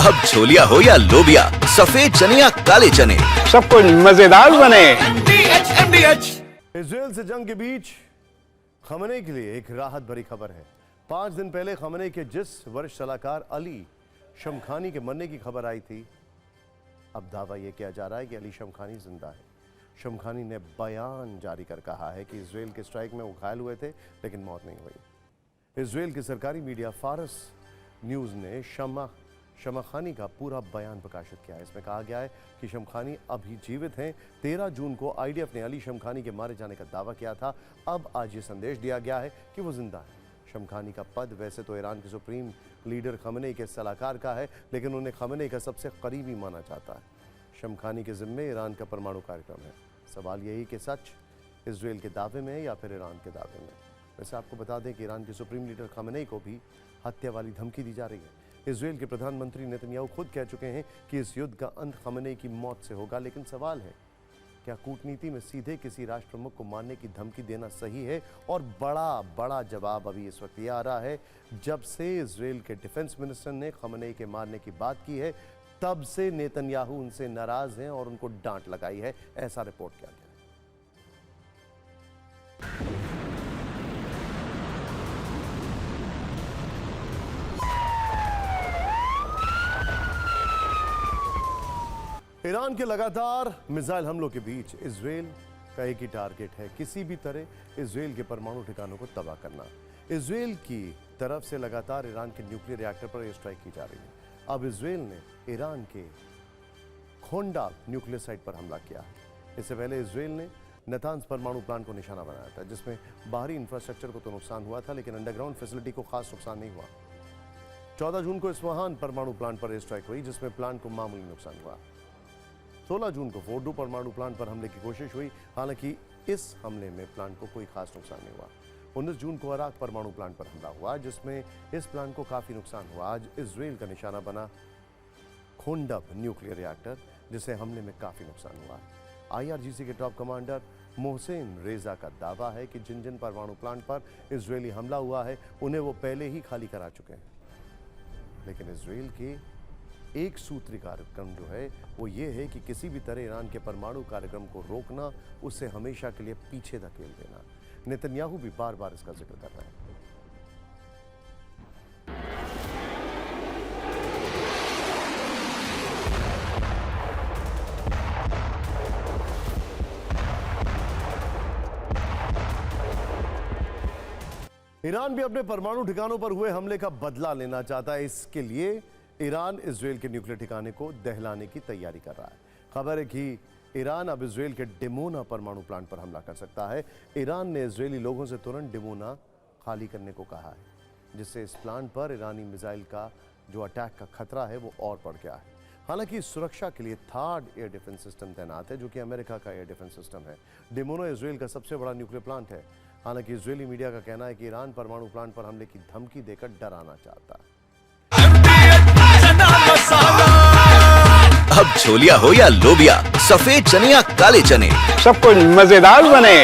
अब छोलिया हो या लोबिया, सफेद चने या काले चने, सब कुछ मजेदार बने। इजराइल से जंग के बीच खमेनी के लिए एक राहत भरी खबर है। 5 दिन पहले खमेनी के जिस वरिष्ठ सलाहकार अली शमखानी के मरने की खबर आई थी, अब दावा यह किया जा रहा है कि अली शमखानी जिंदा है। शमखानी ने बयान जारी कर कहा है कि इजराइल के स्ट्राइक में वो घायल हुए थे लेकिन मौत नहीं हुई। इजराइल की सरकारी मीडिया फारस न्यूज ने शमखानी का पूरा बयान प्रकाशित किया है। इसमें कहा गया है कि शमखानी अभी जीवित हैं। 13 जून को आईडीएफ ने अली शमखानी के मारे जाने का दावा किया था। अब आज ये संदेश दिया गया है कि वो जिंदा है। शमखानी का पद वैसे तो ईरान के सुप्रीम लीडर खमेनी के सलाहकार का है, लेकिन उन्हें खमेनी का सबसे करीबी माना जाता है। शमखानी के जिम्मे ईरान का परमाणु कार्यक्रम है। सवाल यही कि सच इजराइल के दावे में या फिर ईरान के दावे में। वैसे आपको बता दें कि ईरान के सुप्रीम लीडर खमेनी को भी हत्या वाली धमकी दी जा रही है। इजराइल के प्रधानमंत्री नेतन्याहू खुद कह चुके हैं कि इस युद्ध का अंत खमेनी की मौत से होगा, लेकिन सवाल है क्या कूटनीति में सीधे किसी राष्ट्र प्रमुख को मारने की धमकी देना सही है? और बड़ा जवाब अभी इस वक्त ये आ रहा है, जब से इजराइल के डिफेंस मिनिस्टर ने खमेनी के मारने की बात की है, तब से नेतन्याहू उनसे नाराज हैं और उनको डांट लगाई है। ऐसा रिपोर्ट किया गया है। ईरान के लगातार मिसाइल हमलों के बीच इजराइल का एक ही टारगेट है, किसी भी तरह इजराइल के परमाणु ठिकानों को तबाह करना। इजराइल की तरफ से लगातार ईरान के न्यूक्लियर रिएक्टर पर एयर स्ट्राइक की जा रही है। अब इजराइल ने ईरान के खोंडा न्यूक्लियर साइट पर हमला किया है। इससे पहले इजराइल ने नतांज परमाणु प्लांट को निशाना बनाया था, जिसमें बाहरी इंफ्रास्ट्रक्चर को तो नुकसान हुआ था, लेकिन अंडरग्राउंड फैसिलिटी को खास नुकसान नहीं हुआ। 14 जून को इस्फहान परमाणु प्लांट पर एयर स्ट्राइक हुई, जिसमें प्लांट को मामूली नुकसान हुआ। 16 जून को फोर्डो परमाणु प्लांट पर हमले की कोशिश हुई, हालांकि इस हमले में प्लांट को कोई खास नुकसान नहीं हुआ। 19 जून को अराक परमाणु प्लांट पर हमला हुआ, जिसमें इस प्लांट को काफी नुकसान हुआ। आज इजराइल का निशाना बना खोंडब न्यूक्लियर रिएक्टर, जिसे हमले में काफी नुकसान हुआ। IRGC के टॉप कमांडर मोहसिन रेजा का दावा है कि जिन जिन परमाणु प्लांट पर इजरायली हमला हुआ है, उन्हें वो पहले ही खाली करा चुके हैं। लेकिन इजराइल के एक सूत्री कार्यक्रम जो है वो ये है कि किसी भी तरह ईरान के परमाणु कार्यक्रम को रोकना, उससे हमेशा के लिए पीछे धकेल देना। नेतन्याहू भी बार बार इसका जिक्र कर रहे हैं। ईरान भी अपने परमाणु ठिकानों पर हुए हमले का बदला लेना चाहता है। इसके लिए ईरान इजराइल के न्यूक्लियर ठिकाने को दहलाने की तैयारी कर रहा है। खबर है कि ईरान अब इजराइल के डिमोना परमाणु प्लांट पर हमला कर सकता है। ईरान ने इजरायली लोगों से तुरंत डिमोना खाली करने को कहा है, जिससे इस प्लांट पर ईरानी मिसाइल का जो अटैक का खतरा है वो और बढ़ गया है। हालांकि सुरक्षा के लिए थर्ड एयर डिफेंस सिस्टम तैनात है, जो कि अमेरिका का एयर डिफेंस सिस्टम है। डिमोना इजराइल का सबसे बड़ा न्यूक्लियर प्लांट है। हालांकि इजरायली मीडिया का कहना है कि ईरान परमाणु प्लांट पर हमले की धमकी देकर डराना चाहता है। अब छोलिया हो या लोबिया, सफेद चने या काले चने, सब कुछ मजेदार बने।